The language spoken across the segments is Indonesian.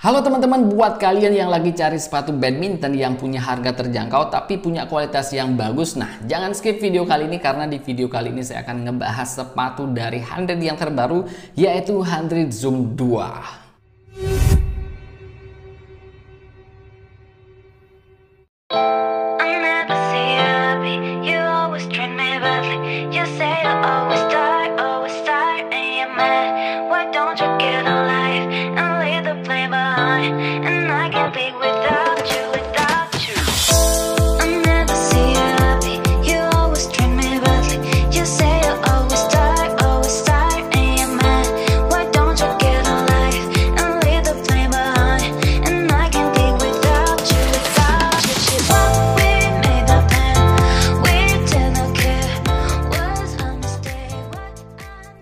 Halo teman-teman, buat kalian yang lagi cari sepatu badminton yang punya harga terjangkau tapi punya kualitas yang bagus, nah jangan skip video kali ini karena di video kali ini saya akan ngebahas sepatu dari Hundred yang terbaru, yaitu Hundred Zoom 2.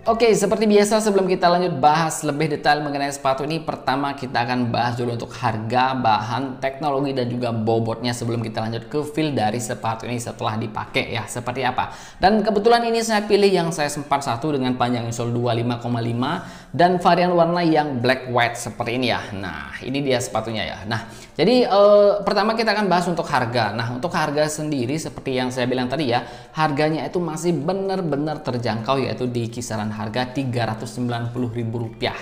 Oke, seperti biasa sebelum kita lanjut bahas lebih detail mengenai sepatu ini, pertama kita akan bahas dulu untuk harga, bahan, teknologi, dan juga bobotnya sebelum kita lanjut ke feel dari sepatu ini setelah dipakai ya, seperti apa. Dan kebetulan ini saya pilih yang size 41 dengan panjang insole 25,5 dan varian warna yang black white seperti ini ya. Nah, ini dia sepatunya ya. Nah, jadi pertama kita akan bahas untuk harga. Nah, untuk harga sendiri seperti yang saya bilang tadi ya, harganya itu masih benar-benar terjangkau, yaitu di kisaran harga Rp390.000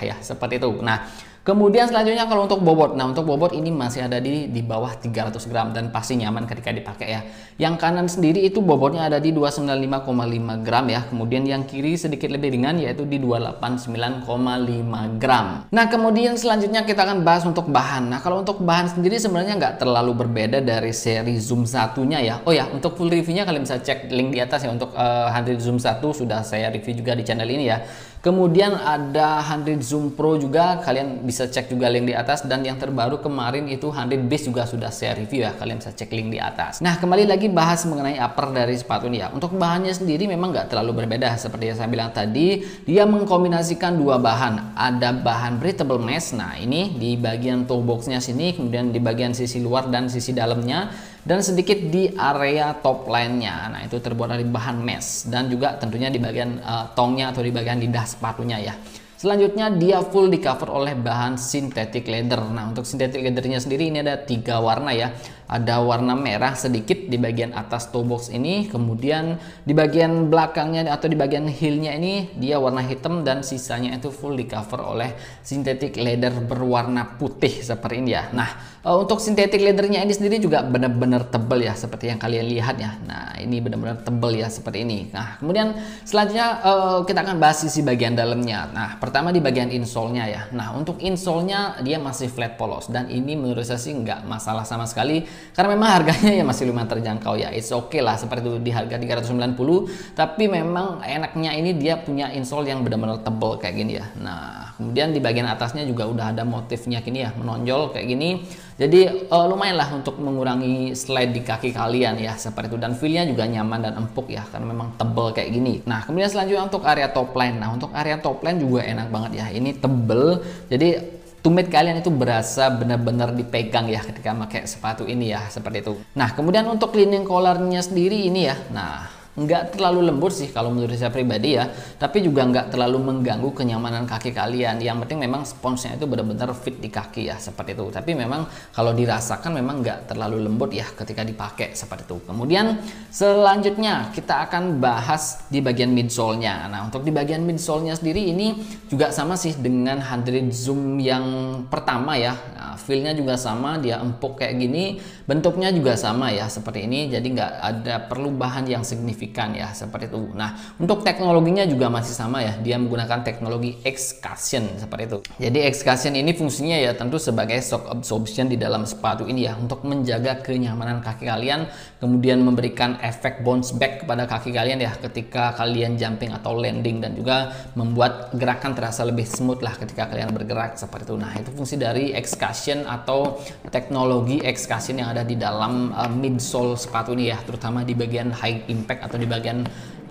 ya, seperti itu. Nah, kemudian selanjutnya kalau untuk bobot, nah untuk bobot ini masih ada di bawah 300 gram dan pasti nyaman ketika dipakai ya. Yang kanan sendiri itu bobotnya ada di 295,5 gram ya, kemudian yang kiri sedikit lebih ringan yaitu di 289,5 gram. Nah, kemudian selanjutnya kita akan bahas untuk bahan. Nah, kalau untuk bahan sendiri sebenarnya nggak terlalu berbeda dari seri Zoom 1-nya ya. Oh ya, untuk full reviewnya kalian bisa cek link di atas ya. Untuk Hundred Zoom 1 sudah saya review juga di channel ini ya. Kemudian ada Hundred Zoom Pro juga, kalian bisa cek juga link di atas. Dan yang terbaru kemarin itu Hundred Base juga sudah saya review ya, kalian bisa cek link di atas. Nah, kembali lagi bahas mengenai upper dari sepatu ini ya. Untuk bahannya sendiri memang nggak terlalu berbeda. Seperti yang saya bilang tadi, dia mengkombinasikan dua bahan. Ada bahan breathable mesh, nah ini di bagian toe boxnya sini, kemudian di bagian sisi luar dan sisi dalamnya, dan sedikit di area top line-nya. Nah, itu terbuat dari bahan mesh dan juga tentunya di bagian tongnya atau di bagian lidah sepatunya ya. Selanjutnya dia full di cover oleh bahan synthetic leather. Nah, untuk synthetic leathernya sendiri ini ada 3 warna ya. Ada warna merah sedikit di bagian atas toe box ini, kemudian di bagian belakangnya atau di bagian heelnya ini dia warna hitam, dan sisanya itu full di cover oleh synthetic leather berwarna putih seperti ini ya. Nah, untuk synthetic leathernya ini sendiri juga benar-benar tebal ya, seperti yang kalian lihat ya. Nah, ini benar-benar tebal ya seperti ini. Nah, kemudian selanjutnya kita akan bahas sisi bagian dalamnya. Nah, pertama di bagian insole-nya ya. Nah, untuk insole-nya dia masih flat polos, dan ini menurut saya sih nggak masalah sama sekali karena memang harganya ya masih lumayan terjangkau ya. It's okay lah seperti itu di harga 390, tapi memang enaknya ini dia punya insole yang benar-benar tebal kayak gini ya. Nah, kemudian di bagian atasnya juga udah ada motifnya gini ya, menonjol kayak gini. Jadi lumayan lah untuk mengurangi slide di kaki kalian ya, seperti itu. Dan feel-nya juga nyaman dan empuk ya, karena memang tebal kayak gini. Nah, kemudian selanjutnya untuk area top line. Nah, untuk area top line juga enak banget ya. Ini tebel, jadi tumit kalian itu berasa benar-benar dipegang ya ketika pakai sepatu ini ya, seperti itu. Nah, kemudian untuk cleaning collarnya sendiri ini ya, nah nggak terlalu lembut sih kalau menurut saya pribadi ya, tapi juga nggak terlalu mengganggu kenyamanan kaki kalian. Yang penting memang sponsnya itu benar-benar fit di kaki ya, seperti itu. Tapi memang kalau dirasakan memang nggak terlalu lembut ya ketika dipakai, seperti itu. Kemudian selanjutnya kita akan bahas di bagian midsole-nya. Nah, untuk di bagian midsole-nya sendiri ini juga sama sih dengan Hundred Zoom yang pertama ya. Nah, feel-nya juga sama, dia empuk kayak gini, bentuknya juga sama ya seperti ini. Jadi nggak ada perubahan yang signifikan ya, seperti itu. Nah, untuk teknologinya juga masih sama ya, dia menggunakan teknologi X-Cushion seperti itu. Jadi X-Cushion ini fungsinya ya tentu sebagai shock absorption di dalam sepatu ini ya, untuk menjaga kenyamanan kaki kalian, kemudian memberikan efek bounce back kepada kaki kalian ya ketika kalian jumping atau landing, dan juga membuat gerakan terasa lebih smooth lah ketika kalian bergerak, seperti itu. Nah, itu fungsi dari X-Cushion atau teknologi X-Cushion yang ada di dalam midsole sepatu ini ya, terutama di bagian high impact atau di bagian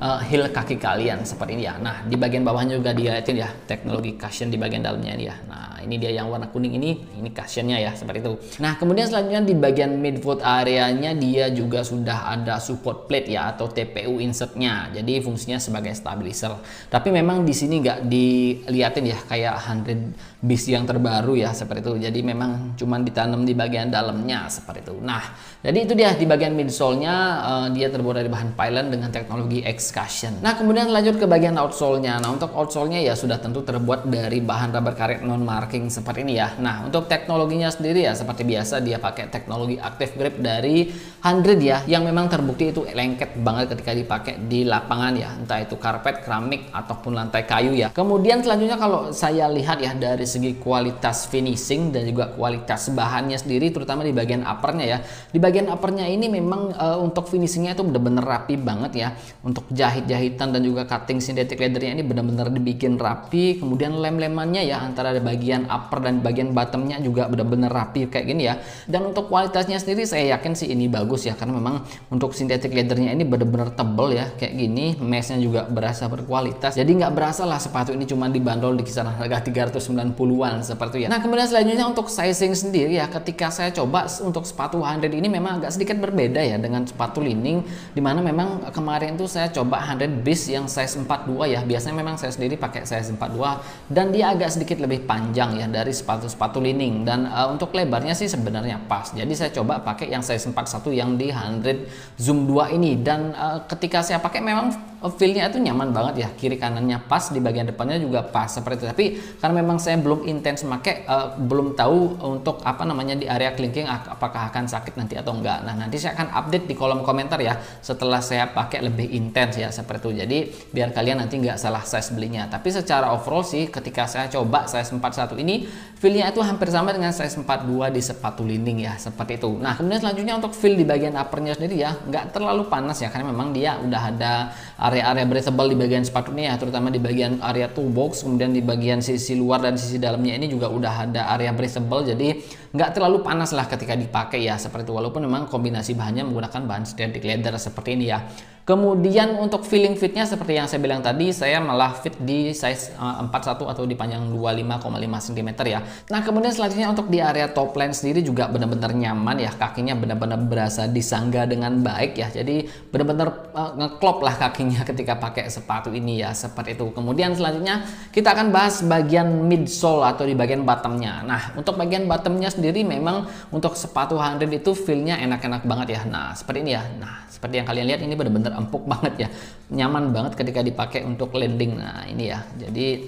heel kaki kalian seperti ini ya. Nah, di bagian bawahnya juga dilihatin ya teknologi cushion di bagian dalamnya ini ya. Nah, ini dia yang warna kuning ini cushionnya ya seperti itu. Nah, kemudian selanjutnya di bagian midfoot areanya dia juga sudah ada support plate ya atau TPU insertnya. Jadi fungsinya sebagai stabilizer. Tapi memang di sini nggak dilihatin ya kayak 100 bis yang terbaru ya seperti itu. Jadi memang cuman ditanam di bagian dalamnya seperti itu. Nah, jadi itu dia di bagian midsole-nya dia terbuat dari bahan pylon dengan teknologi X-Cushion. Nah, kemudian lanjut ke bagian outsole-nya. Nah, untuk outsole-nya ya sudah tentu terbuat dari bahan rubber karet non marking seperti ini ya. Nah, untuk teknologinya sendiri ya seperti biasa dia pakai teknologi active grip dari 100 ya, yang memang terbukti itu lengket banget ketika dipakai di lapangan ya, entah itu karpet, keramik ataupun lantai kayu ya. Kemudian selanjutnya kalau saya lihat ya dari segi kualitas finishing dan juga kualitas bahannya sendiri, terutama di bagian uppernya ya. Di bagian uppernya ini memang untuk finishingnya itu bener-bener rapi banget ya. Untuk jahit-jahitan dan juga cutting synthetic leathernya ini benar-benar dibikin rapi. Kemudian lem-lemannya ya antara bagian upper dan bagian bottomnya juga benar-benar rapi kayak gini ya. Dan untuk kualitasnya sendiri saya yakin sih ini bagus ya, karena memang untuk synthetic leathernya ini benar-benar tebal ya kayak gini. Meshnya juga berasa berkualitas. Jadi nggak berasa lah sepatu ini cuma dibanderol di kisaran harga 390-an seperti itu ya. Nah, kemudian selanjutnya untuk sizing sendiri ya, ketika saya coba untuk sepatu 100 ini memang agak sedikit berbeda ya dengan sepatu lining, dimana memang kemarin tuh saya coba 100 bis yang size 42 ya. Biasanya memang saya sendiri pakai size 42 dan dia agak sedikit lebih panjang ya dari sepatu-sepatu lining, dan untuk lebarnya sih sebenarnya pas. Jadi saya coba pakai yang size 41 yang di 100 Zoom 2 ini, dan ketika saya pakai memang feel-nya itu nyaman banget ya, kiri kanannya pas, di bagian depannya juga pas seperti itu. Tapi karena memang saya belum intens pakai, belum tahu untuk apa namanya di area kelingking apakah akan sakit nanti atau enggak. Nah, nanti saya akan update di kolom komentar ya setelah saya pakai lebih intens ya seperti itu. Jadi biar kalian nanti nggak salah size belinya. Tapi secara overall sih ketika saya coba size 41 ini feel-nya itu hampir sama dengan size 42 di sepatu lining ya seperti itu. Nah, kemudian selanjutnya untuk feel di bagian uppernya sendiri ya nggak terlalu panas ya, karena memang dia udah ada area-area breathable di bagian sepatunya ya, terutama di bagian area toolbox, kemudian di bagian sisi luar dan sisi dalamnya ini juga udah ada area breathable, jadi nggak terlalu panas lah ketika dipakai ya seperti itu, walaupun memang kombinasi bahannya menggunakan bahan synthetic leather seperti ini ya. Kemudian untuk feeling fitnya seperti yang saya bilang tadi, saya malah fit di size 41 atau di panjang 25,5 cm ya. Nah, kemudian selanjutnya untuk di area top line sendiri juga benar-benar nyaman ya, kakinya benar-benar berasa disangga dengan baik ya. Jadi benar-benar ngeklop lah kakinya ketika pakai sepatu ini ya seperti itu. Kemudian selanjutnya kita akan bahas bagian midsole atau di bagian bottomnya. Nah, untuk bagian bottomnya sendiri memang untuk sepatu 100 itu feel-nya enak-enak banget ya. Nah, seperti ini ya. Nah, seperti yang kalian lihat ini benar-benar empuk banget ya, nyaman banget ketika dipakai untuk landing. Nah, ini ya, jadi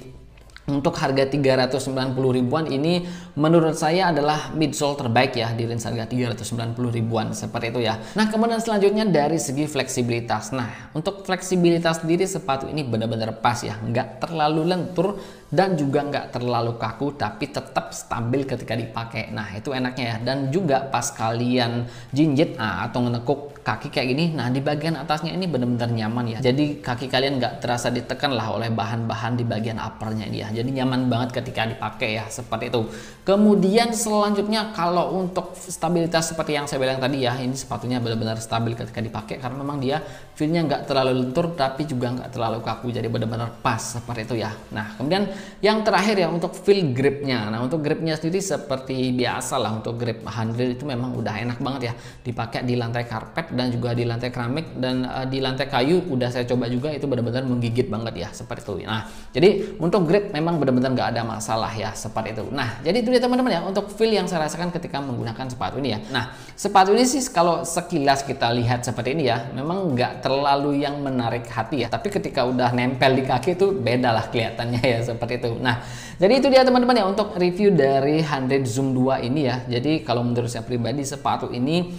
untuk harga 390 ribuan ini menurut saya adalah midsole terbaik ya di range harga 390 ribuan seperti itu ya. Nah, kemudian selanjutnya dari segi fleksibilitas. Nah, untuk fleksibilitas sendiri sepatu ini benar-benar pas ya, nggak terlalu lentur dan juga nggak terlalu kaku, tapi tetap stabil ketika dipakai. Nah, itu enaknya ya. Dan juga pas kalian jinjit atau menekuk kaki kayak gini, nah di bagian atasnya ini benar-benar nyaman ya. Jadi kaki kalian nggak terasa ditekan lah oleh bahan-bahan di bagian uppernya ini ya. Jadi nyaman banget ketika dipakai ya seperti itu. Kemudian selanjutnya kalau untuk stabilitas seperti yang saya bilang tadi ya, ini sepatunya benar-benar stabil ketika dipakai karena memang dia feel-nya nggak terlalu lentur tapi juga nggak terlalu kaku. Jadi benar-benar pas seperti itu ya. Nah, kemudian yang terakhir ya untuk feel gripnya. Nah, untuk gripnya sendiri seperti biasa lah, untuk grip 100 itu memang udah enak banget ya dipakai di lantai karpet dan juga di lantai keramik, dan di lantai kayu udah saya coba juga, itu benar-benar menggigit banget ya seperti itu. Nah, jadi untuk grip memang benar-benar nggak ada masalah ya seperti itu. Nah, jadi itu dia teman-teman ya untuk feel yang saya rasakan ketika menggunakan sepatu ini ya. Nah, sepatu ini sih kalau sekilas kita lihat seperti ini ya, memang nggak terlalu yang menarik hati ya, tapi ketika udah nempel di kaki itu beda lah kelihatannya ya seperti itu. Nah, jadi itu dia teman-teman ya untuk review dari 100 Zoom 2 ini ya. Jadi kalau menurut saya pribadi sepatu ini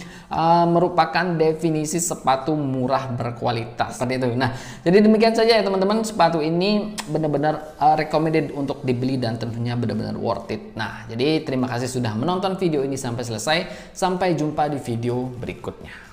merupakan definisi sepatu murah berkualitas seperti itu. Nah, jadi demikian saja ya teman-teman, sepatu ini benar-benar recommended untuk dibeli dan tentunya benar-benar worth it. Nah, jadi terima kasih sudah menonton video ini sampai selesai. Sampai jumpa di video berikutnya.